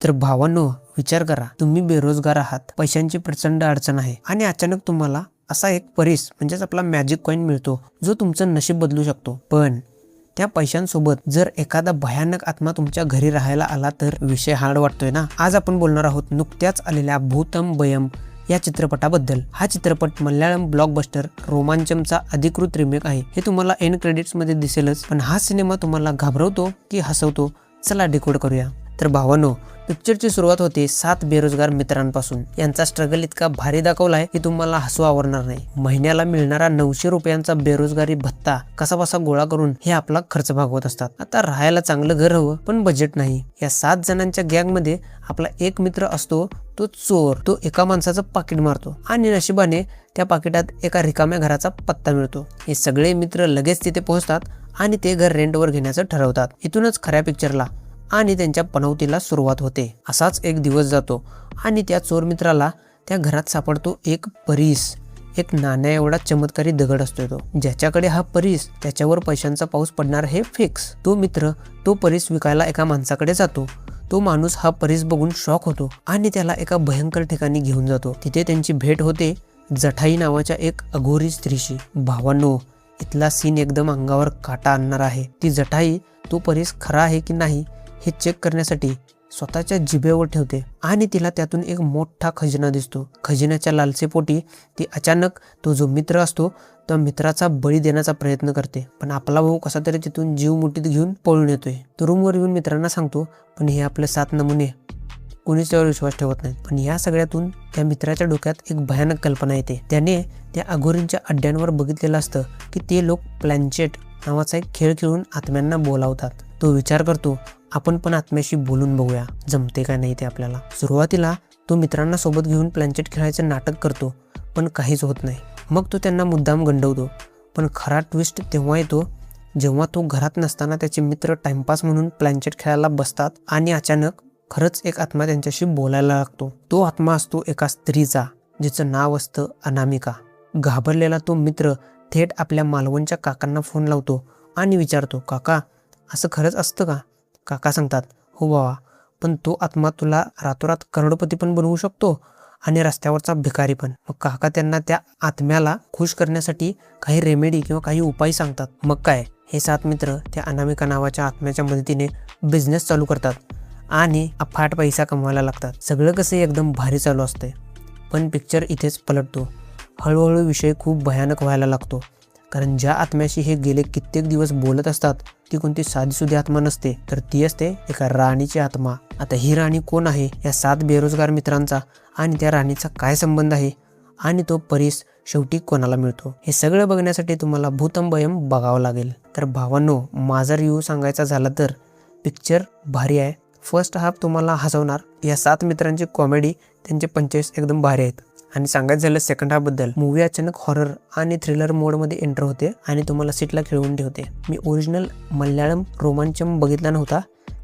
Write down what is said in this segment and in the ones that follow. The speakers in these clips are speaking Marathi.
तर भावांनो, विचार करा, तुम्ही बेरोजगार आहात, पैशांची प्रचंड अडचण आहे आणि अचानक तुम्हाला असा एक परीस म्हणजेच आपला मॅजिक कॉइन मिळतो जो तुमचं नशीब बदलू शकतो. पण त्या पैशांसोबत जर एखादा भयानक आत्मा तुमच्या घरी राहायला आला तर विषय हार्ड वाटतोय ना. आज आपण बोलणार आहोत नुकत्याच आलेल्या भूतम भयम या चित्रपटाबद्दल. हा चित्रपट मल्याळम ब्लॉकबस्टर रोमांचमचा अधिकृत रिमेक आहे. हे तुम्हाला एंड क्रेडिट्स मध्ये दिसेलच. पण हा सिनेमा तुम्हाला घाबरवतो की हसवतो, चला डिकोड करूया. तर भावांनो, पिक्चरची सुरुवात होते 7 बेरोजगार मित्रांपासून. यांचा स्ट्रगल इतका भारी दाखवलाय की तुम्हाला हसू आवरणार नाही. महिन्याला मिळणारा 900 रुपयांचा बेरोजगारी भत्ता कसा बसा गोळा करून हे आपला खर्च भागवत असतात. आता राहायला चांगलं घर हवं पण बजेट नाही. या 7 जणांच्या गँग मध्ये आपला एक मित्र असतो, तो चोर. तो एका माणसाचं पाकिट मारतो आणि नशिबाने त्या पाकिटात एका रिकाम्या घराचा पत्ता मिळतो. हे सगळे मित्र लगेच तिथे पोहोचतात आणि ते घर रेंटवर घेण्याचं ठरवतात. इथूनच खऱ्या पिक्चरला आणि त्यांच्या पनवतीला सुरुवात होते. असाच एक दिवस जातो आणि त्या चोर मित्राला त्या घरात सापडतो एक परीस. एक नाण्या एवढा चमत्कारी दगड असतो तो. ज्याच्याकडे हा परीस त्याच्यावर पैशांचा पाऊस पडणार हे फिक्स. तो मित्र तो परीस विकायला एका माणसाकडे जातो. तो माणूस हा परीस बघून शॉक होतो आणि त्याला एका भयंकर ठिकाणी घेऊन जातो. तिथे त्यांची भेट होते जठाई नावाच्या एक अघोरी स्त्रीशी. भावांनो, इथला सीन एकदम अंगावर काटा आणणार आहे. ती जठाई तो परीस खरा आहे की नाही हे चेक करण्यासाठी स्वतःच्या जिभेवर ठेवते आणि तिला त्यातून एक मोठा खजिना दिसतो. खजिन्याच्या लालसेपोटी ती अचानक तो जो मित्र असतो त्या मित्राचा बळी देण्याचा प्रयत्न करते. पण आपला भाऊ कसा तरी तिथून जीव मुठीत घेऊन पळून येतोय. तो रूमवर येऊन मित्रांना सांगतो, पण हे आपले 7 नमुने कोणीच त्यावर विश्वास ठेवत नाहीत. पण या सगळ्यातून त्या मित्राच्या डोक्यात एक भयानक कल्पना येते. त्याने त्या अघोरींच्या अड्ड्यांवर बघितलेलं असतं की ते लोक प्लॅन्चेट नावाचा एक खेळ खेळून आत्म्यांना बोलावतात. तो विचार करतो, आपण पण आत्म्याशी बोलून बघूया जमते का नाही ते आपल्याला. सुरुवातीला तो मित्रांना सोबत घेऊन प्लॅन्चेट खेळायचं नाटक करतो, पण काहीच होत नाही. मग तो त्यांना मुद्दाम गंडवतो. पण खरा ट्विस्ट तेव्हा येतो जेव्हा तो घरात नसताना त्याचे मित्र टाइमपास म्हणून प्लॅन्चेट खेळायला बसतात आणि अचानक खरंच एक आत्मा त्यांच्याशी बोलायला लागतो. तो आत्मा असतो एका स्त्रीचा, जिचं नाव असतं अनामिका. घाबरलेला तो मित्र थेट आपल्या मालवणच्या काकांना फोन लावतो आणि विचारतो, काका असं खरंच असतं का? काका सांगतात, हो बाबा, पण तो आत्मा तुला रातोरात करोडपती पण बनवू शकतो आणि रस्त्यावरचा भिकारी पण. मग काका त्यांना त्या आत्म्याला खुश करण्यासाठी काही रेमेडी किंवा काही उपाय सांगतात. मग काय, हे 7 मित्र त्या अनामिका नावाच्या आत्म्याच्या मदतीने बिझनेस चालू करतात आणि अफाट पैसा कमवायला लागतात. सगळं कसं एकदम भारी चालू असतंय. पण पिक्चर इथेच पलटतो. हळूहळू विषय खूप भयानक व्हायला लागतो. कारण ज्या आत्म्याशी हे गेले कित्येक दिवस बोलत असतात ती कोणती साधीसुधी आत्मा नसते, तर ती असते एका राणीची आत्मा. आता ही राणी कोण आहे, या 7 बेरोजगार मित्रांचा आणि त्या राणीचा काय संबंध आहे आणि तो परीस शेवटी कोणाला मिळतो, हे सगळं बघण्यासाठी तुम्हाला भूतम भयम बघावं लागेल. तर भावांनो, माझा रिव्ह्यू सांगायचा झाला तर पिक्चर भारी आहे. फर्स्ट हाफ तुम्हाला हसवणार. या 7 मित्रांची कॉमेडी, त्यांचे पंचेस एकदम भारी आहेत. आणि सांगायचं झालं सेकंड हाफ बद्दल, मूवी अचानक हॉरर आणि थ्रिलर मोडमध्ये एंटर होते आणि तुम्हाला सीटला खेळवून ठेवते. मी ओरिजिनल मल्याळम रोमांचम बघितला नव्हता,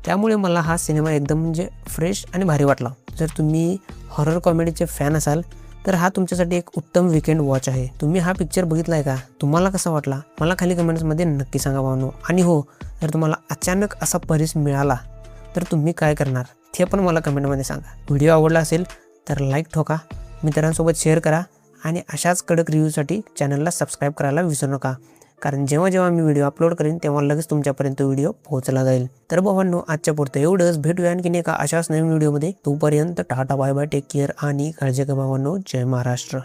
त्यामुळे मला हा सिनेमा एकदम म्हणजे फ्रेश आणि भारी वाटला. जर तुम्ही हॉरर कॉमेडीचे फॅन असाल तर हा तुमच्यासाठी एक उत्तम वीकेंड वॉच आहे. तुम्ही हा पिक्चर बघितलाय का? तुम्हाला कसा वाटला मला खाली कमेंट्समध्ये नक्की सांगा भावनो. आणि हो, जर तुम्हाला अचानक असा परीस मिळाला तर तुम्ही काय करणार ते पण मला कमेंटमध्ये सांगा. व्हिडिओ आवडला असेल तर लाईक ठोका, मित्रांसोबत शेअर करा आणि अशाच कडक रिव्ह्यूसाठी चॅनलला सबस्क्राईब करायला विसरू नका. कारण जेव्हा जेव्हा मी व्हिडिओ अपलोड करेन तेव्हा लगेच तुमच्यापर्यंत व्हिडिओ पोहोचला जाईल. तर भावांनो, आजच्या पुरतं एवढंच. भेटूया आणखीन एका अशाच नवीन व्हिडिओमध्ये. तोपर्यंत tata bye bye, take care आणि काळजी घ्या भावांनो. जय महाराष्ट्र.